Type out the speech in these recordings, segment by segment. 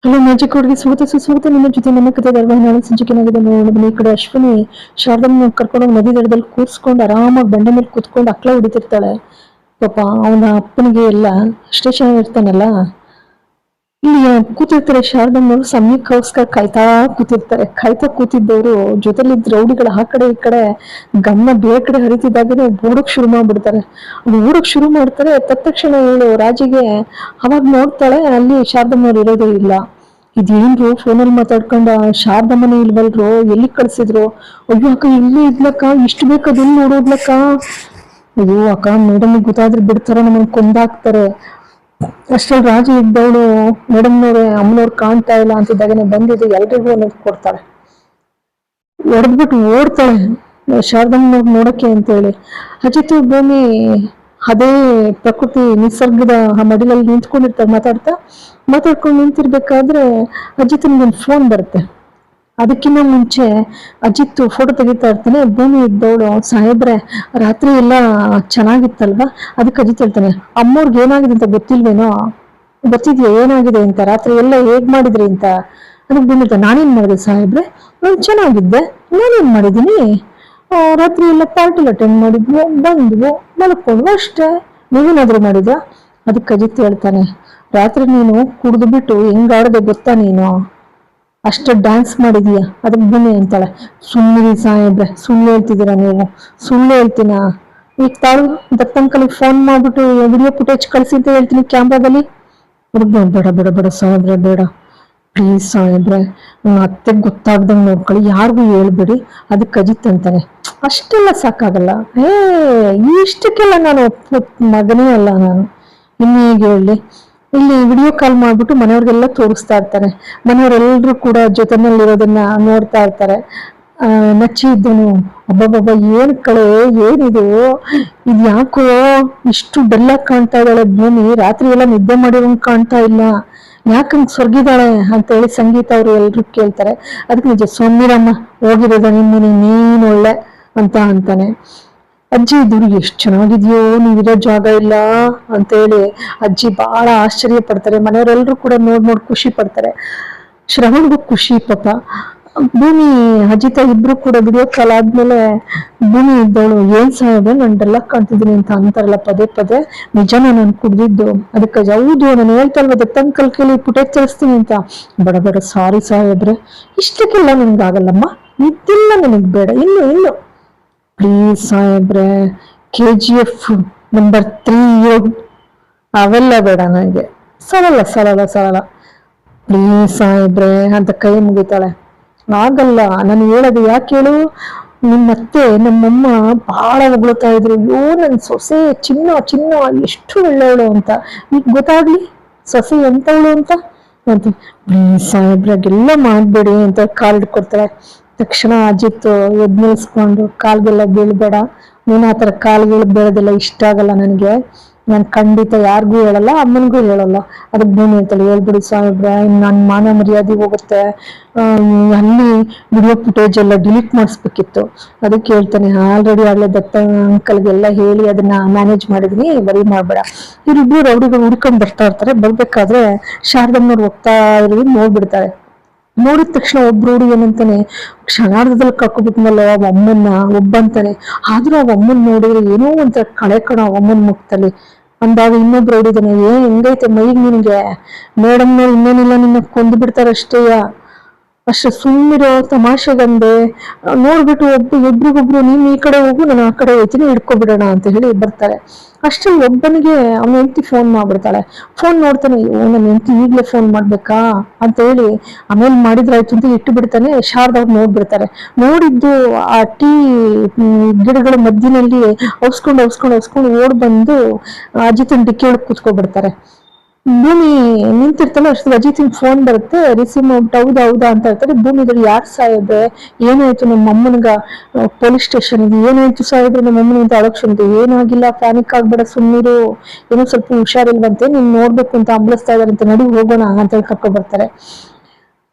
Hello magic ಅವ್ರಿಗೆ ಸ್ವಾಗತ ಸುಸ್ವಾಗತ. ನಿಮ್ಮ ಜೊತೆ ನನ್ನ ಕಥೆ ಧಾರಾವಾಹಿ ನಾಳೆ ಸಂಚಿಕೆನಾಗಿದೆ ನೋಡಿದ್ರೆ ಈ ಕಡೆ ಅಶ್ವಿನಿ ಶಾರದಮ್ಮ ಕರ್ಕೊಂಡು ನದಿ ದಡದಲ್ಲಿ ಕೂರ್ಸ್ಕೊಂಡು ಆರಾಮಾಗಿ ಬಂಡೆ ಮೇಲೆ ಕೂತ್ಕೊಂಡು ಅಕ್ಳ ಹಿಡಿತಿರ್ತಾಳೆ. ಪಾಪ ಅವನ ಅಪ್ಪನಿಗೆ ಎಲ್ಲ ಸ್ಟೇಷನ್ ಇರ್ತಾನಲ್ಲ, ಇಲ್ಲಿ ಕೂತಿರ್ತಾರೆ. ಶಾರದಮ್ಮರು ಸಮಯಕ್ಕೋಸ್ಕರ ಕಾಯ್ತಾ ಕೂತಿದ್ದವರು ಜೊತೆಲಿದ್ದ ರೌಡಿಗಳು ಆ ಕಡೆ ಈ ಕಡೆ ಗಮನ ಬೇರೆ ಕಡೆ ಹರಿತಿದ್ದಾಗನೇ ಓಡಕ್ ಶುರು ಮಾಡ್ಬಿಡ್ತಾರೆ. ಓಡಕ್ ಶುರು ಮಾಡ್ತಾರೆ. ತಕ್ಷಣ ಇವಳು ರಾಜಿಗೆ ಅವಾಗ ನೋಡ್ತಾಳೆ, ಅಲ್ಲಿ ಶಾರದಮ್ಮವ್ರು ಇರೋದೇ ಇಲ್ಲ. ಇದೇನ್ರು ಫೋನಲ್ಲಿ ಮಾತಾಡ್ಕೊಂಡ ಶಾರದಮ್ಮನೇ ಇಲ್ವಲ್ರು, ಎಲ್ಲಿ ಕಳ್ಸಿದ್ರು? ಅಯ್ಯೋ ಅಕ್ಕ ಇಲ್ಲೇ ಇದ್ಲಕ್ಕ, ಇಷ್ಟು ಬೇಕದೆಲ್ಲಿ ನೋಡೋದ್ಲಕ್ಕ. ಅಯ್ಯೋ ಅಕ್ಕ ಮೇಡಮ್ ಗೊತ್ತಾದ್ರೆ ಬಿಡ್ತಾರ, ನಮ್ಮನ್ನ ಕೊಂದಾಕ್ತಾರೆ. ಅಷ್ಟ್ರಲ್ಲಿ ರಾಜು ಇದ್ದವಳು ಮೇಡಮ್ನವ್ರೆ ಅಮ್ಮನವ್ರು ಕಾಣ್ತಾ ಇಲ್ಲ ಅಂತಿದ್ದಾಗನೆ ಬಂದಿದ್ದು ಎಲ್ರಿಗೂ ಅನ್ನೋದು ಕೊಡ್ತಾಳೆ. ಹೊಡೆದ್ಬಿಟ್ಟು ಓಡ್ತಾಳೆ ಶಾರದಮ್ಮನವ್ರು ನೋಡಕ್ಕೆ ಅಂತೇಳಿ. ಅಜಿತ್ ಭೂಮಿ ಅದೇ ಪ್ರಕೃತಿ ನಿಸರ್ಗದ ಆ ಮಡಿಲಲ್ಲಿ ನಿಂತ್ಕೊಂಡಿರ್ತಾರೆ. ಮಾತಾಡ್ಕೊಂಡು ನಿಂತಿರ್ಬೇಕಾದ್ರೆ ಅಜಿತ್ನಿಗೆ ಒಂದು ಫೋನ್ ಬರುತ್ತೆ. ಅದಕ್ಕಿಂತ ಮುಂಚೆ ಅಜಿತ್ ಫೋಟೋ ತೆಗಿತಾ ಇರ್ತಾನೆ. ಭೂಮಿ ಇದ್ದವಳು, ಸಾಹೇಬ್ರೆ ರಾತ್ರಿ ಎಲ್ಲ ಚೆನ್ನಾಗಿತ್ತಲ್ವಾ? ಅದಕ್ಕೆ ಅಜಿತ್ ಹೇಳ್ತಾನೆ, ಅಮ್ಮವ್ರಿಗೆ ಏನಾಗಿದೆ ಅಂತ ಗೊತ್ತಿದ್ಯಾ ಏನಾಗಿದೆ ಅಂತ? ರಾತ್ರಿ ಎಲ್ಲ ಹೇಗ್ ಮಾಡಿದ್ರಿ ಅಂತ. ಅದಕ್ಕೆ ಭೂಮಿ ಹೇಳ್ತಾನೆ, ನಾನೇನ್ ಮಾಡಿದೆ ಸಾಹೇಬ್ರೆ? ನಾನು ಚೆನ್ನಾಗಿದ್ದೆ, ನಾನೇನ್ ಮಾಡಿದೀನಿ? ರಾತ್ರಿ ಎಲ್ಲ ಪಾರ್ಟಿ ಅಟೆಂಡ್ ಮಾಡಿದ್ವು, ಬಂದ್ವು, ಮಲ್ಕೊಂಡ್ವು ಅಷ್ಟೇ. ನೀವೇನಾದ್ರೂ ಮಾಡಿದ್ವಾ? ಅದಕ್ಕೆ ಅಜಿತ್ ಹೇಳ್ತಾನೆ, ರಾತ್ರಿ ನೀನು ಕುಡಿದು ಬಿಟ್ಟು ಹೆಂಗಾಡದೆ ಗೊತ್ತಾ? ನೀನು ಅಷ್ಟ ಡ್ಯಾನ್ಸ್ ಮಾಡಿದೀಯ. ಅದಕ್ಕೆ ಭೂಮಿ ಅಂತಾಳೆ, ಸುಮ್ಮನೆ ಸಾಹೇಬ್ರೆ ಸುಳ್ಳು ಹೇಳ್ತಿದ್ದೀರಾ ನೀವು. ಸುಳ್ಳು ಹೇಳ್ತೀನ? ಈಗ ತಾಳು ದತ್ತಂಕಲಿಗೆ ಫೋನ್ ಮಾಡ್ಬಿಟ್ಟು ವಿಡಿಯೋ ಫುಟೇಜ್ ಕಳ್ಸಿ ಅಂತ ಹೇಳ್ತೀನಿ ಕ್ಯಾಮ್ರಾದಲ್ಲಿ. ಬೇಡ ಬೇಡ ಬೇಡ ಸಾಹೇಬ್ರೆ, ಬೇಡ ಪ್ಲೀಸ್ ಸಾಹೇಬ್ರೆ, ನನ್ನ ಅತ್ತೆಗೆ ಗೊತ್ತಾಗ್ದಂಗೆ ನೋಡ್ಕೊಳ್ಳಿ, ಯಾರಿಗೂ ಹೇಳ್ಬೇಡಿ. ಅದಕ್ಕೆ ಅಜಿತ್ ಅಂತಾನೆ, ಅಷ್ಟೆಲ್ಲ ಸಾಕಾಗಲ್ಲ. ಇಷ್ಟಕ್ಕೆಲ್ಲ ನಾನು ಮಗನೇ ಅಲ್ಲ ನಾನು, ಇನ್ನು ಹೇಗೆ ಹೇಳಿ? ಇಲ್ಲಿ ವಿಡಿಯೋ ಕಾಲ್ ಮಾಡ್ಬಿಟ್ಟು ಮನೆಯವ್ರಿಗೆಲ್ಲ ತೋರಿಸ್ತಾ ಇರ್ತಾರೆ. ಮನೆಯವರೆಲ್ಲರೂ ಕೂಡ ಜೊತೆನಲ್ಲಿರೋದನ್ನ ನೋಡ್ತಾ ಇರ್ತಾರೆ. ನಚ್ಚಿ ಇದ್ದನು, ಅಬ್ಬಬ್ಬಬ್ಬ ಏನ್ ಕಳೆ, ಏನಿದು, ಇದು ಯಾಕೋ ಇಷ್ಟು ಬೆಲ್ಲ ಕಾಣ್ತಾ ಇದ್ದಾಳೆ ಭೂಮಿ, ರಾತ್ರಿ ಎಲ್ಲ ನಿದ್ದೆ ಮಾಡಿರೋಂಗ್ ಕಾಣ್ತಾ ಇಲ್ಲ, ಯಾಕಂಗ್ ಸ್ವರ್ಗಿದಾಳೆ ಅಂತ ಹೇಳಿ ಸಂಗೀತ ಅವರು ಎಲ್ರು ಕೇಳ್ತಾರೆ. ಅದಕ್ಕೆ ನಿಜ ಸೊಮ್ಮಿರಮ್ಮ ಹೋಗಿರೋದ ನಿಮ್ಮನೆ, ನೀನ್ ಒಳ್ಳೆ ಅಂತಾನೆ. ಅಜ್ಜಿ ಇದ್ರು ಎಷ್ಟು ಚೆನ್ನಾಗಿದ್ಯೋ, ನೀವಿರೋ ಜಾಗ ಇಲ್ಲ ಅಂತ ಹೇಳಿ ಅಜ್ಜಿ ಬಹಳ ಆಶ್ಚರ್ಯ ಪಡ್ತಾರೆ. ಮನೆಯವರೆಲ್ಲರೂ ಕೂಡ ನೋಡ್ ಖುಷಿ ಪಡ್ತಾರೆ. ಶ್ರವಣ್ಗೂ ಖುಷಿ ಪಾಪ. ಭೂಮಿ ಅಜಿತ ಇಬ್ರು ಕೂಡ ವಿಡಿಯೋ ಕಾಲ್ ಆದ್ಮೇಲೆ ಭೂಮಿ ಇದ್ದವಳು, ಏನ್ ಸಾಹೇಬ್ರೆ ನಾನು ಡಲ್ಲಾಗ್ ಕಾಣ್ತಿದ್ದೀನಿ ಅಂತ ಅಂತಾರಲ್ಲ ಪದೇ ಪದೇ, ನಿಜನ ನಾನು ಕುಡ್ದಿದ್ದು? ಅದಕ್ಕೆ ಹೌದು ನಾನು ಹೇಳ್ತಾ ಇಲ್ವ ದತ್ತಂಕಲ್ ಕೇಳಿ ಫುಟೇಜ್ ತರಿಸ್ತೀನಿ ಅಂತ. ಬೇಡ ಸಾರಿ ಸಾಹೇಬ್ರೆ, ಇಷ್ಟಕ್ಕೆಲ್ಲ ನಿಮ್ಗಾಗಲ್ಲಮ್ಮ, ಇದೆಲ್ಲ ನನಗ್ ಬೇಡ, ಇನ್ನು ಪ್ಲೀಸ್ ಸಾಹೇಬ್ರೆ, KGF ನಂಬರ್ 3 ಅವೆಲ್ಲ ಬೇಡ ನನಗೆ, ಸರಳ ಪ್ಲೀಸ್ ಸಾಹೇಬ್ರೆ ಅಂತ ಕೈ ಮುಗಿತಾಳೆ. ಆಗಲ್ಲ, ನಾನು ಹೇಳೋದು ಯಾಕೆ ಹೇಳು? ನಿಮ್ಮತ್ತೆ ನಮ್ಮಮ್ಮ ಬಹಳ ಹೊಗಳ್ತಾ ಇದ್ರು, ಅಯ್ಯೋ ನನ್ ಸೊಸೆ ಚಿನ್ನ ಎಷ್ಟು ಒಳ್ಳೆಯವಳು ಅಂತ. ಈಗ ಗೊತ್ತಾಗ್ಲಿ ಸೊಸೆ ಎಂತವಳು ಅಂತ. ಪ್ಲೀಸ್ ಸಾಹೇಬ್ರಾಗೆಲ್ಲ ಮಾಡ್ಬೇಡಿ ಅಂತ ಕಾಲ್ ಹಿಡ್ಕೊಡ್ತಾಳೆ. ತಕ್ಷಣ ಅಜಿತ್ ಎದ್ ನಿಲ್ಸ್ಕೊಂಡು, ಕಾಲ್ಗೆಲ್ಲ ಬೀಳ್ಬೇಡ ನೀನ್, ಆತರ ಕಾಲ್ಗಳು ಬೀಳೋದೆಲ್ಲ ಇಷ್ಟ ಆಗಲ್ಲ ನನಗೆ, ನಾನು ಖಂಡಿತ ಯಾರಿಗೂ ಹೇಳಲ್ಲ, ಅಮ್ಮನಿಗೂ ಹೇಳಲ್ಲ. ಅದಕ್ಕೆ ಭೂಮಿ ಹೇಳ್ತಾಳೆ, ಹೇಳ್ಬಿಡಿ ಸಾಹೇಬ್ರೆ, ನನ್ನ ಮಾನ ಮರ್ಯಾದೆ ಹೋಗುತ್ತೆ, ಅಲ್ಲಿ ವಿಡಿಯೋ ಫುಟೇಜ್ ಎಲ್ಲ ಡಿಲೀಟ್ ಮಾಡಿಸ್ಬೇಕಿತ್ತು. ಅದಕ್ಕೆ ಹೇಳ್ತಾನೆ, ಆಲ್ರೆಡಿ ಆಗ್ಲೇ ದತ್ತ ಅಂಕಲ್ಗೆಲ್ಲ ಹೇಳಿ ಅದನ್ನ ಮ್ಯಾನೇಜ್ ಮಾಡಿದೀನಿ, ಬರೀ ಮಾಡ್ಬೇಡ. ಇವರಿಬ್ರು ರೌಡಿಗಳು ಹುಡ್ಕೊಂಡ್ ಬರ್ತಾ ಇರ್ತಾರೆ. ಬರ್ಬೇಕಾದ್ರೆ ಶಾರದಮ್ಮನವ್ರು ಹೋಗ್ತಾ ಇರೋದು ನೋಡ್ಬಿಡ್ತಾರೆ. ನೋಡಿದ ತಕ್ಷಣ ಒಬ್ರು ಹುಡುಗಿ ಏನಂತಾನೆ, ಕ್ಷಣಾರ್ಧದಲ್ಲಿ ಕರ್ಕೊಬಿಟ್ನಲ್ಲ ಅವ ಅಮ್ಮನ್ನ ಒಬ್ಬಂತಾನೆ. ಆದ್ರೂ ಅವ ಅಮ್ಮನ್ ನೋಡಿದ್ರೆ ಏನೋ ಒಂಥರ ಕಳೆ ಕಣ ಅಮ್ಮನ್ ಮುಖದಲ್ಲಿ ಅಂದಾಗ ಇನ್ನೊಬ್ರು ಹೊಡಿದಾನೆ, ಹೆಂಗೈತೆ ಮೈಗ್ ನಿನ್ಗೆ? ಮೇಡಮ್ನವ್ರು ಇನ್ನೇನಿಲ್ಲ ನಿನ್ನ ಕೊಂದು ಬಿಡ್ತಾರಷ್ಟೇಯ, ಅಷ್ಟು ಸುಮ್ಮಿರೋ ತಮಾಷೆಗಂದೆ. ನೋಡ್ಬಿಟ್ಟು ಒಬ್ರಿಗೊಬ್ರು ನೀನ್ ಈ ಕಡೆ ಹೋಗು, ನಾನು ಆ ಕಡೆ ಹೋಗ್ತೀನಿ, ಹಿಡ್ಕೊಬಿಡೋಣ ಅಂತ ಹೇಳಿ ಬರ್ತಾರೆ. ಅಷ್ಟ್ರಲ್ಲಿ ಒಬ್ಬನಿಗೆ ಅವನ ಹೆಂಡತಿ ಫೋನ್ ಮಾಡ್ಬಿಡ್ತಾಳೆ. ಫೋನ್ ನೋಡ್ತಾನೆ, ನನ್ನ ಹೆಂಡತಿ ಈಗ್ಲೇ ಫೋನ್ ಮಾಡ್ಬೇಕಾ ಅಂತ ಹೇಳಿ ಆಮೇಲೆ ಮಾಡಿದ್ರಾಯ್ತು ಅಂತ ಇಟ್ಟು ಬಿಡ್ತಾನೆ. ಶಾರದವ್ರು ನೋಡ್ಬಿಡ್ತಾರೆ. ನೋಡಿದ್ದು ಆ ಟೀ ಗಿಡಗಳ ಮಧ್ಯದಲ್ಲಿ ಔಸ್ಕೊಂಡು ಓಡ್ ಬಂದು ಅಜಿತನ್ ಡಿಕ್ಕಿ ಒಳಗ್ ಕೂತ್ಕೊಬಿಡ್ತಾರೆ. ಭೂಮಿ ನಿಂತಿರ್ತಾಳೆ. ಅಷ್ಟು ಅಜಿತಿನ್ ಫೋನ್ ಬರುತ್ತೆ, ರಿಸೀವ್ ಮಾಡ್ಬಿಟ್ಟು ಹೌದಾ ಅಂತ ಹೇಳ್ತಾರೆ. ಭೂಮಿ ಇದ್ರೆ, ಯಾರು ಸಾಹೇಬ್ರೆ ಏನಾಯ್ತು? ನಮ್ಮ ಅಮ್ಮನ್ಗ ಪೊಲೀಸ್ ಸ್ಟೇಷನ್ ಇದೆ, ಏನಾಯ್ತು ಸಾಹೇಬ್ರೆ ನಮ್ಮ ಅಮ್ಮನ ಅಂತ ಅಳಕ್ಷನ್ದು? ಏನಾಗಿಲ್ಲ, ಪ್ಯಾನಿಕ್ ಆಗ್ಬೇಡ, ಸುಮ್ಮನಿರು, ಏನೋ ಸ್ವಲ್ಪ ಹುಷಾರಿಲ್ವಂತೆ, ನೀನ್ ನೋಡ್ಬೇಕು ಅಂತ ಅಂಬಲಿಸ್ತಾ ಇದಾರಂತೆ, ನಡಿ ಹೋಗೋಣ ಅಂತ ಹೇಳಿ ಕರ್ಕೊ ಬರ್ತಾರೆ.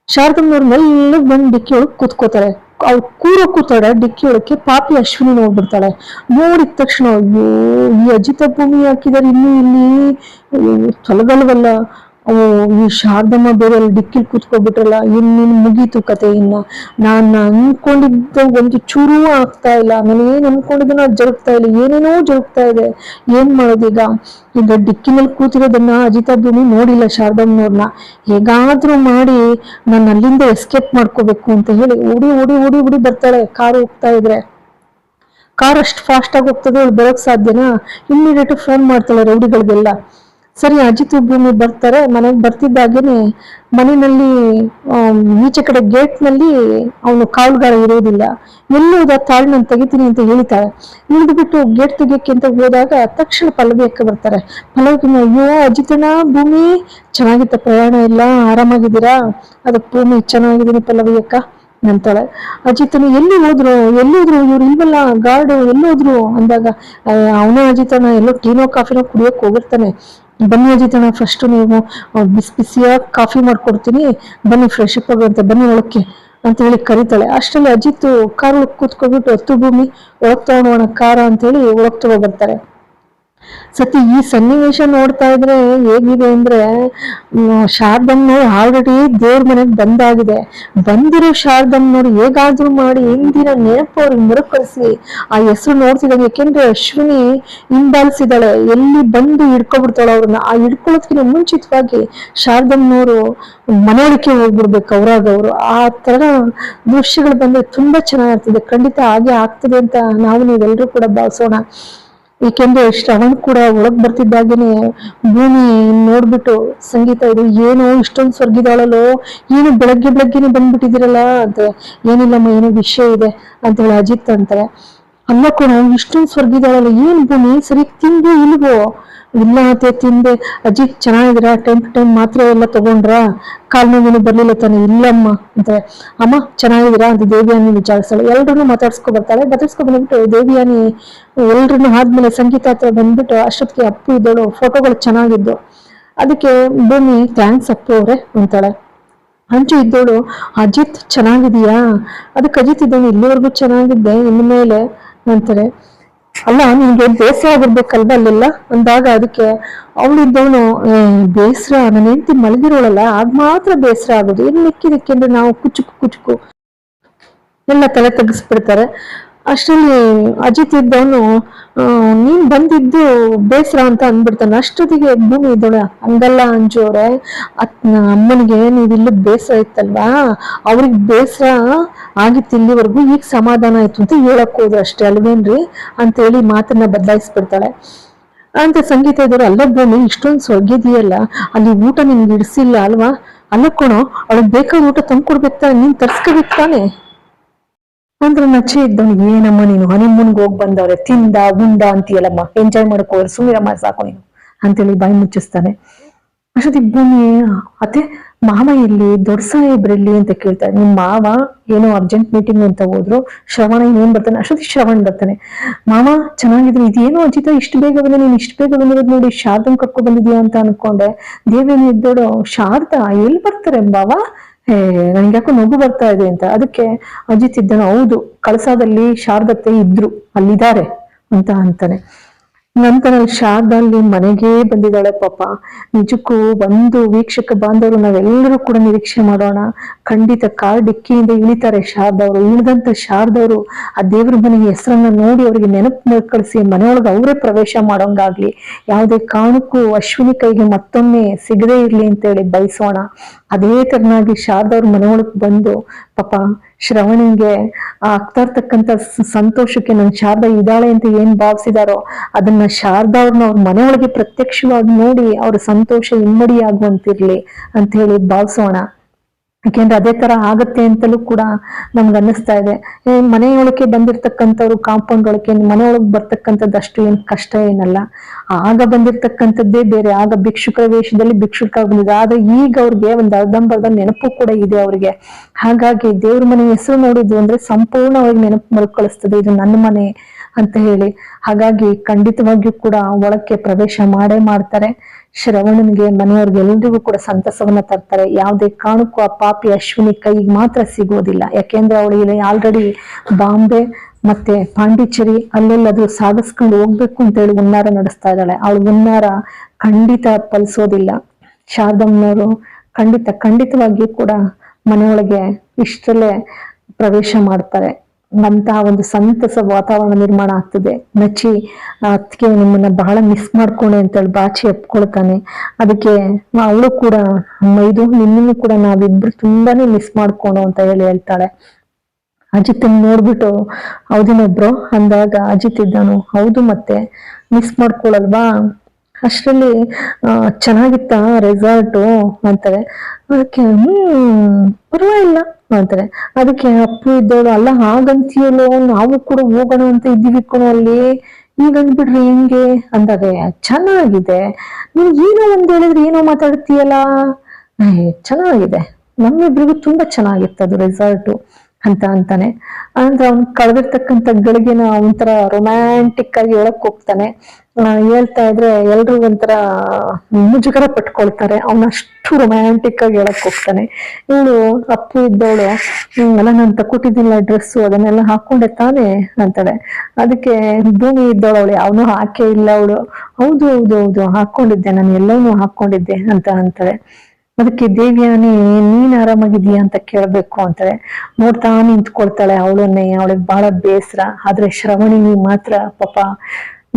ಶಾರದಮ್ಮನವ್ರ ಮೆಲ್ಲ ಬಂದು ಡಿಕ್ಕಿ ಒಳಗ್ ಕೂತ್ಕೋತಾರೆ. ಅವ್ರು ಕೂತಾಳೆ ಡಿಕ್ಕಿ ಒಳಕ್ಕೆ. ಪಾಪಿ ಅಶ್ವಿನಿ ನೋಡ್ಬಿಡ್ತಾಳೆ. ನೋಡಿದ ತಕ್ಷಣ ಅಯ್ಯೋ ಈ ಅಜಿತ ಭೂಮಿ ಹಾಕಿದಾರೆ ಇನ್ನು ಇಲ್ಲಿ, ತೊಲಗಲ್ವಲ್ಲ ಅವು ಈ ಶಾರದಮ್ಮ ಬೇರೆ ಅಲ್ಲಿ ಡಿಕ್ಕಿಲ್ ಕೂತ್ಕೊಬಿಟ್ರಲ್ಲ, ಇನ್ನಿನ್ ಮುಗೀತು ಕತೆ. ನಾನ್ ಅನ್ಕೊಂಡಿದ್ದ ಒಂದು ಚೂರೂ ಆಗ್ತಾ ಇಲ್ಲ, ನಾನು ಏನ್ ಅನ್ಕೊಂಡಿದ್ದನೋ ಅದು ಜರುಗ್ತಾ ಇಲ್ಲ, ಏನೇನೋ ಜರುಗ್ತಾ ಇದೆ. ಏನ್ ಮಾಡೋದೀಗ? ಈಗ ಡಿಕ್ಕಿನಲ್ಲಿ ಕೂತಿರೋದನ್ನ ಅಜಿತಾ ಭೂಮಿ ನೋಡಿಲ್ಲ ಶಾರದಮ್ಮನವ್ರನ್ನ. ಹೇಗಾದ್ರೂ ಮಾಡಿ ನಾನು ಅಲ್ಲಿಂದ ಎಸ್ಕೇಪ್ ಮಾಡ್ಕೋಬೇಕು ಅಂತ ಹೇಳಿ ಓಡಿ ಓಡಿ ಓಡಿ ಓಡಿ ಬರ್ತಾಳೆ. ಕಾರು ಹೋಗ್ತಾ ಇದ್ರೆ, ಕಾರ್ ಅಷ್ಟು ಫಾಸ್ಟ್ ಆಗಿ ಹೋಗ್ತದೆ, ಅವ್ಳು ಬರೋಕ್ ಸಾಧ್ಯನಾ? ಇಮ್ಮಿಡಿಯೇಟ್ ಫೋನ್ ಮಾಡ್ತಾಳೆ ರೌಡಿಗಳಿಗೆಲ್ಲ. ಸರಿ, ಅಜಿತ್ ಭೂಮಿ ಬರ್ತಾರೆ. ಮನೆಗೆ ಬರ್ತಿದ್ದಾಗೇನೆ ಮನೆಯಲ್ಲಿ ಈಚೆ ಕಡೆ ಗೇಟ್ ನಲ್ಲಿ ಅವನು ಕಾವಲುಗಾರ ಇರೋದಿಲ್ಲ. ಎಲ್ಲೋದ ತಾಳು ನಾನು ತೆಗಿತೀನಿ ಅಂತ ಹೇಳ್ತಾಳೆ. ಇಳಿದು ಬಿಟ್ಟು ಗೇಟ್ ತೆಗಿಯಕ್ಕೆ ಅಂತ ಹೋದಾಗ ತಕ್ಷಣ ಪಲ್ಲವಿ ಅಕ್ಕ ಬರ್ತಾರೆ. ಪಲ್ಲವಿ, ಅಯ್ಯೋ ಅಜಿತನ, ಭೂಮಿ ಚೆನ್ನಾಗಿತ್ತ ಪ್ರಯಾಣ ಎಲ್ಲ, ಆರಾಮಾಗಿದ್ದೀರಾ? ಅದಕ್ಕೆ ಭೂಮಿ, ಚೆನ್ನಾಗಿದ್ದೀನಿ ಪಲ್ಲವಿ ಅಕ್ಕ ಅಂತಾಳೆ. ಅಜಿತನು, ಎಲ್ಲಿ ಹೋದ್ರು ಇವ್ರು ಇಲ್ವಲ್ಲ, ಗಾರ್ಡ್ ಎಲ್ಲೋದ್ರು ಅಂದಾಗ, ಅವನೇ ಅಜಿತನ ಎಲ್ಲೋ ಟೀನೋ ಕಾಫಿನೋ ಕುಡಿಯೋಕ್ ಹೋಗಿರ್ತಾನೆ. ಬನ್ನಿ ಅಜಿತನ, ಫಸ್ಟ್ ನೀವು ಬಿಸಿ ಬಿಸಿಯಾಗಿ ಕಾಫಿ ಮಾಡ್ಕೊಡ್ತೀನಿ, ಬನ್ನಿ ಫ್ರೆಶ್ ಅಪ್ ಆಗುವಂತೆ, ಬನ್ನಿ ಒಳಕ್ಕೆ ಅಂತ ಹೇಳಿ ಕರೀತಾಳೆ. ಅಷ್ಟರಲ್ಲಿ ಅಜಿತ್ ಕಾರ್ ಒಳಗೆ ಕೂತ್ಕೊಬಿಟ್ಟು, ಹತ್ತು ಭೂಮಿ ಒಳಗ್ ತಗೊಂಡೋಣ ಕಾರ ಅಂತ ಹೇಳಿ ಒಳಗ್ ತಗೋ ಬರ್ತಾರೆ. ಸತಿ ಈ ಸನ್ನಿವೇಶ ನೋಡ್ತಾ ಇದ್ರೆ ಹೇಗಿದೆ ಅಂದ್ರೆ, ಶಾರದಮ್ಮನವ್ರು ಆಲ್ರೆಡಿ ದೇವ್ರ ಮನೆಗ್ ಬಂದಿರೋ ಶಾರದಮ್ಮನವ್ರು ಹೇಗಾದ್ರೂ ಮಾಡಿ ಹಿಂದಿನ ನೆನಪು ಅವ್ರಿಗೆ ಮರುಕಳಿಸಿ ಆ ಹೆಸರು ನೋಡ್ತಿದ್ದಾನೆ. ಯಾಕೆಂದ್ರೆ ಅಶ್ವಿನಿ ಹಿಂಬಾಲಿಸಿದಾಳೆ, ಎಲ್ಲಿ ಬಂದು ಹಿಡ್ಕೊಬಿಡ್ತಾಳೆ ಅವ್ರನ್ನ. ಆ ಹಿಡ್ಕೊಳ್ಳೋದಕ್ಕಿಂತ ಮುಂಚಿತವಾಗಿ ಶಾರದಮ್ಮನವರು ಮನೆಯೊಳಕ್ಕೆ ಹೋಗ್ಬಿಡ್ಬೇಕು ಅವ್ರಾಗವ್ರು. ಆ ತರ ದೃಶ್ಯಗಳು ಬಂದ್ರೆ ತುಂಬಾ ಚೆನ್ನಾಗಿರ್ತದೆ. ಖಂಡಿತ ಹಾಗೆ ಆಗ್ತದೆ ಅಂತ ನಾವು ನೀವೆಲ್ಲರೂ ಕೂಡ ಭಾವಿಸೋಣ. ಏಕೆಂದ್ರೆ ಶ್ರವಣ್ ಕೂಡ ಒಳಗ್ ಬರ್ತಿದ್ದಾಗೇನೆ ಭೂಮಿ ನೋಡ್ಬಿಟ್ಟು, ಸಂಗೀತ ಇದು ಏನೋ ಇಷ್ಟೊಂದು ಸ್ವರ್ಗಿದಾಳಲ್ಲೋ, ಏನು ಬೆಳಗ್ಗೆನೆ ಬಂದ್ಬಿಟ್ಟಿದಿರಲ್ಲ ಅಂತ. ಏನಿಲ್ಲಮ್ಮ, ಏನೋ ವಿಷಯ ಇದೆ ಅಂತ ಹೇಳಿ ಅಜಿತ್ ಅಂತಾರೆ. ಅಲ್ಲ ಕೂಡ ಇಷ್ಟೊಂದು ಸ್ವರ್ಗಿದಾಳಲ್ಲ, ಏನ್ ಭೂಮಿ ಸರಿ ತಿಂದು ಇಲ್ವೋ? ಇಲ್ಲ ಅತ್ತೆ ತಿಂದೆ. ಅಜಿತ್ ಚೆನ್ನಾಗಿದ್ರ? ಟೈಮ್ ಮಾತ್ರ ಎಲ್ಲ ತಗೊಂಡ್ರ? ಕಾಲ್ ನೋವೇನು ಬರ್ಲಿಲ್ಲ ತಾನೆ? ಇಲ್ಲಮ್ಮ ಅಂತ. ಅಮ್ಮ ಚೆನ್ನಾಗಿದ್ದೀರಾ ಅಂತ ದೇವಿಯಾನಿ ವಿಚಾರಿಸ್ತಾಳೆ. ಎಲ್ರನ್ನೂ ಮಾತಾಡ್ಸ್ಕೊ ಬಂದ್ಬಿಟ್ಟು ದೇವಿಯಾನಿ ಎಲ್ರನ್ನೂ ಆದ್ಮೇಲೆ ಸಂಗೀತ ಹತ್ರ ಬಂದ್ಬಿಟ್ಟು, ಅಷ್ಟೊತ್ತಿಗೆ ಅಪ್ಪು ಇದ್ದಳು, ಫೋಟೋಗಳು ಚೆನ್ನಾಗಿದ್ದು. ಅದಕ್ಕೆ ಭೂಮಿ, ಥ್ಯಾಂಕ್ಸ್ ಅಪ್ಪು ಅವ್ರೆ ಅಂತಾಳೆ. ಅಂಚು ಇದ್ದೋಳು, ಅಜಿತ್ ಚೆನ್ನಾಗಿದೀಯಾ? ಅದಕ್ಕೆ ಅಜಿತ್ ಇದ್ದವನು, ಇಲ್ಲಿವರೆಗೂ ಚೆನ್ನಾಗಿದ್ದೆ, ಇನ್ಮೇಲೆ ಅಂತಾರೆ. ಅಲ್ಲ, ನಿನ್ಗೆ ಬೇಸರ ಆಗಿರ್ಬೇಕಲ್ವ ಅಲ್ಲೆಲ್ಲ ಅಂದಾಗ, ಅದಕ್ಕೆ ಅವಳಿದ್ದವನು, ಬೇಸರ, ನನ್ನ ಹೆಂಡತಿ ಮಲಗಿರೋಳಲ್ಲ ಆಗ ಮಾತ್ರ ಬೇಸರ ಆಗೋದು, ಇನ್ನು ಮಿಕ್ಕಿದಕ್ಕೆ ಅಂದ್ರೆ ನಾವು ಕುಚುಕು ಎಲ್ಲ ತಲೆ ತೆಗಿಸ್ಬಿಡ್ತಾರೆ. ಅಷ್ಟರಲ್ಲಿ ಅಜಿತ್ ಇದ್ದವನು, ನೀನ್ ಬಂದಿದ್ದು ಬೇಸರ ಅಂತ ಅಂದ್ಬಿಡ್ತಾನೆ. ಅಷ್ಟೊತ್ತಿಗೆ ಭೂಮಿ ಇದ್ದೋಳೆ, ಹಂಗಲ್ಲ ಅಂಜು ಅವ್ರೆ, ಅಮ್ಮನಿಗೆ ನೀವಿಲ್ಲ ಬೇಸರ ಇತ್ತಲ್ವಾ, ಅವ್ರಿಗೆ ಬೇಸರ ಆಗಿತ್ತು ಇಲ್ಲಿವರೆಗೂ, ಈಗ ಸಮಾಧಾನ ಆಯ್ತು ಅಂತ ಹೇಳಕ್ ಹೋದ್ರು ಅಷ್ಟೇ ಅಲ್ವೇನ್ರಿ ಅಂತ ಹೇಳಿ ಮಾತನ್ನ ಬದಲಾಯಿಸ್ಬಿಡ್ತಾಳೆ. ಅಂತ ಸಂಗೀತ ಇದ್ದವ್ರು, ಅಲ್ಲ ಭೂಮಿ ಇಷ್ಟೊಂದು ಸೊಗ್ಗಿದೆಯಲ್ಲ, ಅಲ್ಲಿ ಊಟ ನಿಮ್ಗೆ ಇಡಿಸಿಲ್ಲ ಅಲ್ವಾ? ಅಲ್ಲಕ್ಕೋಣೋ, ಅವಳಿಗೆ ಬೇಕಾದ ಊಟ ತಂದ್ಕೊಡ್ಬೇಕು ತಾನೆ, ನೀನ್ ತರ್ಸ್ಕೋಬೇಕು ತಾನೆ ಅಂದ್ರೆ ನಚ್ಚೆ ಇದ್ದವನು, ಏನಮ್ಮ ನೀನು ಹನಿಮೂನ್ಗೆ ಹೋಗಿ ಬಂದವ್ರೆ, ತಿಂದ ಉಂಡ ಅಂತೀಯಲ್ಲಮ್ಮ, ಎಂಜಾಯ್ ಮಾಡಕ್ ಹೋದ್ರೆ ಸುಮ್ಮನಿರಮ್ಮ ಸಾಕು ನೀನು ಅಂತೇಳಿ ಬಾಯಿ ಮುಚ್ಚಿಸ್ತಾನೆ. ಅಷ್ಟೊತ್ತಿಗೆ ಭೂಮಿ, ಅತ್ತೆ ಮಾವ ಎಲ್ಲಿ, ದೊಡ್ಡ ಸಾಹೇಬ್ರಲ್ಲಿ ಅಂತ ಕೇಳ್ತಾರೆ. ನಿಮ್ ಮಾವ ಏನೋ ಅರ್ಜೆಂಟ್ ಮೀಟಿಂಗ್ ಅಂತ ಹೋದ್ರು, ಶ್ರವಣ ಇನ್ನೇನ್ ಬರ್ತಾನೆ. ಅಷ್ಟೊತ್ತಿಗೆ ಶ್ರವಣ್ ಬರ್ತಾನೆ. ಮಾವ ಚೆನ್ನಾಗಿದ್ರು, ಇದೇನೋ ಅಜಿತ ಇಷ್ಟು ಬೇಗ ಬಂದೆ, ನೀನ್ ಇಷ್ಟು ಬೇಗ ಬಂದಿರೋದು ನೋಡಿ, ಶಾರದನ್ ಕರ್ಕೊ ಬಂದಿದ್ಯಾ ಅಂತ ಅನ್ಕೊಂಡೆ. ದೇವೇನ ಇದ್ದೋಡು, ಶಾರದಾ ಎಲ್ಲಿ ಬರ್ತಾರೆ ಬಾವ, ನನ್ಗೆ ಯಾಕೋ ನಗು ಬರ್ತಾ ಇದೆ ಅಂತ. ಅದಕ್ಕೆ ಅಜಿತ್ ಇದ್ದಾನೆ, ಹೌದು ಕಳಸಾದಲ್ಲಿ ಶಾರದತ್ತೆ ಇದ್ರು, ಅಲ್ಲಿದ್ದಾರೆ ಅಂತ ಅಂತಾನೆ. ನಂತರ ಶಾರದಾ ಅಲ್ಲಿ ಮನೆಗೆ ಬಂದಿದ್ದಾಳೆ. ಪಾಪ ನಿಜಕ್ಕೂ ಒಂದು ವೀಕ್ಷಕ ಬಾಂಧವರು ನಾವೆಲ್ಲರೂ ಕೂಡ ನಿರೀಕ್ಷೆ ಮಾಡೋಣ. ಖಂಡಿತ ಕಾರ್ ಡಿಕ್ಕಿಯಿಂದ ಇಳಿತಾರೆ ಶಾರದವರು. ಇಳಿದಂತ ಶಾರದವರು ಆ ದೇವ್ರ ಮನೆಗೆ ಹೆಸರನ್ನ ನೋಡಿ ಅವರಿಗೆ ನೆನಪು ಕಳಿಸಿ ಮನೆಯೊಳಗೆ ಅವರೇ ಪ್ರವೇಶ ಮಾಡೋಂಗಾಗ್ಲಿ, ಯಾವುದೇ ಕಾರಣಕ್ಕೂ ಅಶ್ವಿನಿ ಕೈಗೆ ಮತ್ತೊಮ್ಮೆ ಸಿಗದೇ ಇರ್ಲಿ ಅಂತೇಳಿ ಬಯಸೋಣ. ಅದೇ ತರನಾಗಿ ಶಾರದವ್ರ ಮನೆಯೊಳಗೆ ಬಂದು ಪಾಪ ಶ್ರವಣಿಗೆ ಆಗ್ತಾ ಇರ್ತಕ್ಕಂಥ ಸಂತೋಷಕ್ಕೆ ನನ್ ಶಾರದಾ ಇದ್ದಾಳೆ ಅಂತ ಏನ್ ಭಾವಿಸಿದಾರೋ ಅದನ್ನ ಶಾರದಾ ಅವ್ರನ್ನ ಅವ್ರ ಮನೆಯೊಳಗೆ ಪ್ರತ್ಯಕ್ಷವಾಗಿ ನೋಡಿ ಅವ್ರ ಸಂತೋಷ ಇಮ್ಮಡಿ ಆಗುವಂತಿರ್ಲಿ ಅಂತ ಹೇಳಿ ಭಾವಿಸೋಣ. ಯಾಕೆಂದ್ರೆ ಅದೇ ತರ ಆಗತ್ತೆ ಅಂತಲೂ ಕೂಡ ನಮ್ಗೆ ಅನ್ನಿಸ್ತಾ ಇದೆ. ಮನೆಯೊಳಗೆ ಬಂದಿರ್ತಕ್ಕಂಥವ್ರು ಕಾಂಪೌಂಡ್ ಒಳಗೆ ಮನೆಯೊಳಗೆ ಬರ್ತಕ್ಕಂಥದ್ದು ಅಷ್ಟು ಏನ್ ಕಷ್ಟ ಏನಲ್ಲ. ಆಗ ಬಂದಿರ್ತಕ್ಕಂಥದ್ದೇ ಬೇರೆ, ಆಗ ಭಿಕ್ಷುಕರ ವೇಷದಲ್ಲಿ ಭಿಕ್ಷುಕ ಬಂದಿದೆ. ಆದ್ರೆ ಈಗ ಅವ್ರಿಗೆ ಒಂದು ಅರ್ಧಂಬರ್ಧ ನೆನಪು ಕೂಡ ಇದೆ ಅವ್ರಿಗೆ. ಹಾಗಾಗಿ ದೇವ್ರ ಮನೆ ಹೆಸರು ನೋಡಿದ್ವು ಅಂದ್ರೆ ಸಂಪೂರ್ಣ ಅವ್ರಿಗೆ ನೆನಪು ಮರುಕಳಿಸ್ತದೆ, ಇದು ನನ್ನ ಮನೆ ಅಂತ ಹೇಳಿ. ಹಾಗಾಗಿ ಖಂಡಿತವಾಗಿಯೂ ಕೂಡ ಒಳಕ್ಕೆ ಪ್ರವೇಶ ಮಾಡೇ ಮಾಡ್ತಾರೆ. ಶ್ರವಣನ್ಗೆ ಮನೆಯವ್ರಿಗೆ ಎಲ್ರಿಗೂ ಕೂಡ ಸಂತಸವನ್ನ ತರ್ತಾರೆ. ಯಾವುದೇ ಕಾರಣಕ್ಕೂ ಆ ಪಾಪಿ ಅಶ್ವಿನಿ ಕೈಗೆ ಮಾತ್ರ ಸಿಗೋದಿಲ್ಲ. ಯಾಕೆಂದ್ರೆ ಅವಳಿಗೆ ಆಲ್ರೆಡಿ ಬಾಂಬೆ ಮತ್ತೆ ಪಾಂಡಿಚೇರಿ ಅಲ್ಲೆಲ್ಲದು ಸಾಗಿಸ್ಕೊಂಡು ಹೋಗ್ಬೇಕು ಅಂತ ಹೇಳಿ ಹುನ್ನಾರ ನಡೆಸ್ತಾ ಇದ್ದಾಳೆ. ಅವಳು ಹುನ್ನಾರ ಖಂಡಿತ ಫಲಿಸೋದಿಲ್ಲ. ಶಾರದಮ್ಮನವರು ಖಂಡಿತವಾಗಿಯೂ ಕೂಡ ಮನೆಯೊಳಗೆ ಇಷ್ಟರಲ್ಲೇ ಪ್ರವೇಶ ಮಾಡ್ತಾರೆ. ಅಂತಹ ಒಂದು ಸಂತಸ ವಾತಾವರಣ ನಿರ್ಮಾಣ ಆಗ್ತದೆ. ನಚ್ಚಿ ಅದಕ್ಕೆ ನಿಮ್ಮನ್ನ ಬಹಳ ಮಿಸ್ ಮಾಡ್ಕೊಂಡೆ ಅಂತೇಳಿ ಬಾಚಿ ಒಪ್ಕೊಳ್ತಾನೆ. ಅದಕ್ಕೆ ಅವಳು ಕೂಡ ಇದು ನಿನ್ನನ್ನು ಕೂಡ ನಾವಿಬ್ರು ತುಂಬಾನೇ ಮಿಸ್ ಮಾಡ್ಕೊಂಡು ಅಂತ ಹೇಳ್ತಾಳೆ. ಅಜಿತ್ ನೋಡ್ಬಿಟ್ಟು ಹೌದಿನೊಬ್ರು ಅಂದಾಗ ಅಜಿತ್ ಇದ್ದಾನು, ಹೌದು ಮತ್ತೆ ಮಿಸ್ ಮಾಡ್ಕೊಳಲ್ವಾ, ಅಷ್ಟರಲ್ಲಿ ಚೆನ್ನಾಗಿತ್ತ ರೆಸಾರ್ಟು ಅಂತಾರೆ. ಅದಕ್ಕೆ ಪರವಾಗಿಲ್ಲ ಅಂತಾರೆ. ಅದಕ್ಕೆ ಅಪ್ಪು ಇದ್ದವಳು, ಅಲ್ಲ ಹಾಗಂತೀಯಲ್ಲೋ, ನಾವು ಕೂಡ ಹೋಗೋಣ ಅಂತ ಇದ್ದೀವಿ ಕಣೋ ಅಲ್ಲಿ, ಈಗ ಅಂದ್ಬಿಡ್ರಿ ಹಿಂಗೆ ಅಂದಾಗ ಚೆನ್ನಾಗಿದೆ, ನೀನ್ ಏನೋ ಒಂದ್ ಹೇಳಿದ್ರೆ ಏನೋ ಮಾತಾಡ್ತೀಯಲ್ಲ, ಚೆನ್ನಾಗಿದೆ, ನಮ್ಮಿಬ್ರಿಗೂ ತುಂಬಾ ಚೆನ್ನಾಗಿತ್ತು ಅದು ರೆಸಾರ್ಟು ಅಂತಾನೆ. ಅಂದ್ರೆ ಅವ್ನ್ ಕಳೆದಿರ್ತಕ್ಕಂಥ ಗಳಿಗೆನ ಒಂಥರ ರೊಮ್ಯಾಂಟಿಕ್ ಆಗಿ ಹೇಳಕ್ ಹೋಗ್ತಾನೆ. ಹೇಳ್ತಾ ಇದ್ರೆ ಎಲ್ರು ಒಂಥರ ಮುಜುಗರ ಪಟ್ಕೊಳ್ತಾರೆ, ಅವನಷ್ಟು ರೊಮ್ಯಾಂಟಿಕ್ ಆಗಿ ಹೇಳಕ್ ಹೋಗ್ತಾನೆ. ಇವಳು ಅಪ್ಪು ಇದ್ದವಳು, ಅಲ್ಲ ನಾನು ತಕೊಟ್ಟಿದ್ದಿಲ್ಲ ಡ್ರೆಸ್ಸು, ಅದನ್ನೆಲ್ಲ ಹಾಕೊಂಡೆ ತಾನೆ ಅಂತಾಳೆ. ಅದಕ್ಕೆ ಭೂಮಿ ಇದ್ದವಳು, ಅವಳು ಅವನು ಹಾಕೇ ಇಲ್ಲ. ಅವಳು ಹೌದು ಹೌದು ಹೌದು ಹಾಕೊಂಡಿದ್ದೆ, ನಾನು ಎಲ್ಲವನ್ನೂ ಹಾಕೊಂಡಿದ್ದೆ ಅಂತ ಅಂತಾಳೆ. ಅದಕ್ಕೆ ದೇವ್ಯಾನಿ ನೀನ್ ಆರಾಮಾಗಿದೀಯ ಅಂತ ಕೇಳ್ಬೇಕು ಅಂತಾಳೆ. ನೋಡ್ತಾ ನಿಂತ್ಕೊಳ್ತಾಳೆ ಅವಳನ್ನೇ. ಅವಳಿಗೆ ಬಹಳ ಬೇಸರ. ಆದ್ರೆ ಶ್ರವಣಿನಿ ಮಾತ್ರ ಪಾಪ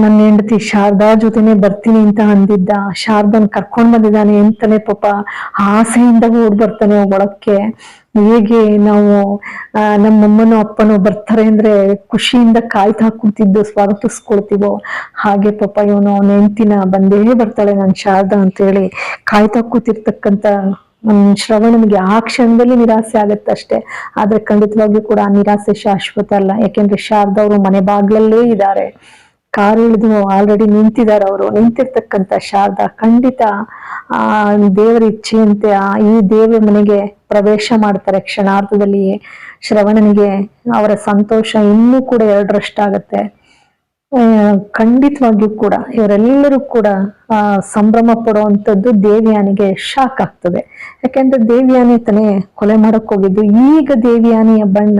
ನನ್ನ ಹೆಂಡತಿ ಶಾರದಾ ಜೊತೆನೆ ಬರ್ತೀನಿ ಅಂತ ಅಂದಿದ್ದ, ಶಾರದನ್ ಕರ್ಕೊಂಡ್ ಬಂದಿದ್ದಾನೆ ಅಂತಾನೆ ಪಾಪ ಆಸೆಯಿಂದ ಓಡ್ ಬರ್ತಾನೆ ಒಳಕ್ಕೆ. ಹೇಗೆ ನಾವು ನಮ್ಮಮ್ಮನೋ ಅಪ್ಪನೋ ಬರ್ತಾರೆ ಅಂದ್ರೆ ಖುಷಿಯಿಂದ ಕಾಯ್ತಾ ಕೂತಿದ್ದು ಸ್ವಾಗತಿಸ್ಕೊಳ್ತೀವೋ, ಹಾಗೆ ಪಾಪ ಇವನು ಅವನ ಹೆಂಡತಿನ ಬಂದೇ ಬರ್ತಾಳೆ ನನ್ ಶಾರದಾ ಅಂತ ಹೇಳಿ ಕಾಯ್ತಾ ಕೂತಿರ್ತಕ್ಕಂತ ಶ್ರವಣನಿಗೆ ಆ ಕ್ಷಣದಲ್ಲಿ ನಿರಾಸೆ ಆಗತ್ತಷ್ಟೇ. ಆದ್ರೆ ಖಂಡಿತವಾಗಿಯೂ ಕೂಡ ಆ ನಿರಾಸೆ ಶಾಶ್ವತ ಅಲ್ಲ. ಯಾಕೆಂದ್ರೆ ಶಾರದಾ ಅವರು ಮನೆ ಬಾಗ್ಲಲ್ಲೇ ಇದ್ದಾರೆ, ಕಾರ್ ಇಳಿದು ಆಲ್ರೆಡಿ ನಿಂತಿದ್ದಾರೆ. ಅವರು ನಿಂತಿರ್ತಕ್ಕಂಥ ಶಾರದಾ ಖಂಡಿತ ಆ ದೇವರ ಇಚ್ಛೆಯಂತೆ ಈ ದೇವರ ಮನೆಗೆ ಪ್ರವೇಶ ಮಾಡ್ತಾರೆ ಕ್ಷಣಾರ್ಧದಲ್ಲಿಯೇ. ಶ್ರವಣನಿಗೆ ಅವರ ಸಂತೋಷ ಇನ್ನೂ ಕೂಡ 2ರಷ್ಟಾಗತ್ತೆ. ಖಂಡಿತವಾಗಿಯೂ ಕೂಡ ಇವರೆಲ್ಲರೂ ಕೂಡ ಸಂಭ್ರಮ ಪಡುವಂಥದ್ದು ದೇವ್ಯಾನಿಗೆ ಶಾಕ್ ಆಗ್ತದೆ. ಯಾಕೆಂದ್ರೆ ದೇವ್ಯಾನಿ ತಾನೇ ಕೊಲೆ ಮಾಡಕ್ ಹೋಗಿದ್ದು, ಈಗ ದೇವ್ಯಾನಿಯ ಬಣ್ಣ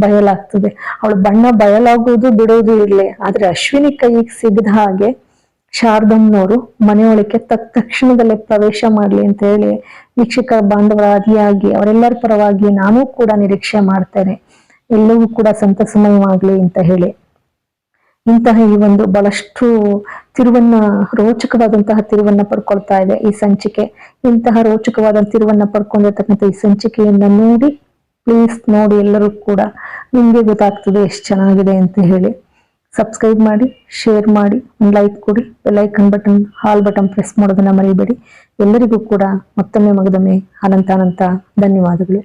ಬಯಲಾಗ್ತದೆ. ಅವಳು ಬಣ್ಣ ಬಯಲಾಗುವುದು ಬಿಡುವುದು ಇರ್ಲಿ, ಆದ್ರೆ ಅಶ್ವಿನಿ ಕೈಗೆ ಸಿಗದ ಹಾಗೆ ಶಾರದಮ್ಮನವರು ಮನೆಯೊಳಗೆ ತಕ್ಷಣದಲ್ಲೇ ಪ್ರವೇಶ ಮಾಡ್ಲಿ ಅಂತ ಹೇಳಿ ವೀಕ್ಷಕ ಬಾಂಧವರ ಆದಿಯಾಗಿ ಅವರೆಲ್ಲರ ಪರವಾಗಿ ನಾನು ಕೂಡ ನಿರೀಕ್ಷೆ ಮಾಡ್ತೇನೆ, ಎಲ್ಲವೂ ಕೂಡ ಸಂತಸಮಯವಾಗ್ಲಿ ಅಂತ ಹೇಳಿ. ಇಂತಹ ಈ ಒಂದು ಬಹಳಷ್ಟು ರೋಚಕವಾದಂತಹ ತಿರುವನ್ನ ಪಡ್ಕೊಳ್ತಾ ಇದೆ ಈ ಸಂಚಿಕೆ. ಇಂತಹ ರೋಚಕವಾದ ತಿರುವನ್ನ ಪಡ್ಕೊಂಡಿರ್ತಕ್ಕಂಥ ಈ ಸಂಚಿಕೆಯನ್ನ ನೋಡಿ, ಪ್ಲೀಸ್ ನೋಡಿ ಎಲ್ಲರೂ ಕೂಡ, ನಿಮ್ಗೆ ಗೊತ್ತಾಗ್ತದೆ ಎಷ್ಟು ಚೆನ್ನಾಗಿದೆ ಅಂತ ಹೇಳಿ. ಸಬ್ಸ್ಕ್ರೈಬ್ ಮಾಡಿ, ಶೇರ್ ಮಾಡಿ, ಒಂದು ಲೈಕ್ ಕೊಡಿ, ಬೆಲ್ಲೈಕನ್ ಬಟನ್ ಹಾಲ್ ಬಟನ್ ಪ್ರೆಸ್ ಮಾಡೋದನ್ನ ಮರಿಬೇಡಿ. ಎಲ್ಲರಿಗೂ ಕೂಡ ಮತ್ತೊಮ್ಮೆ ಮಗದೊಮ್ಮೆ ಅನಂತ ಧನ್ಯವಾದಗಳು.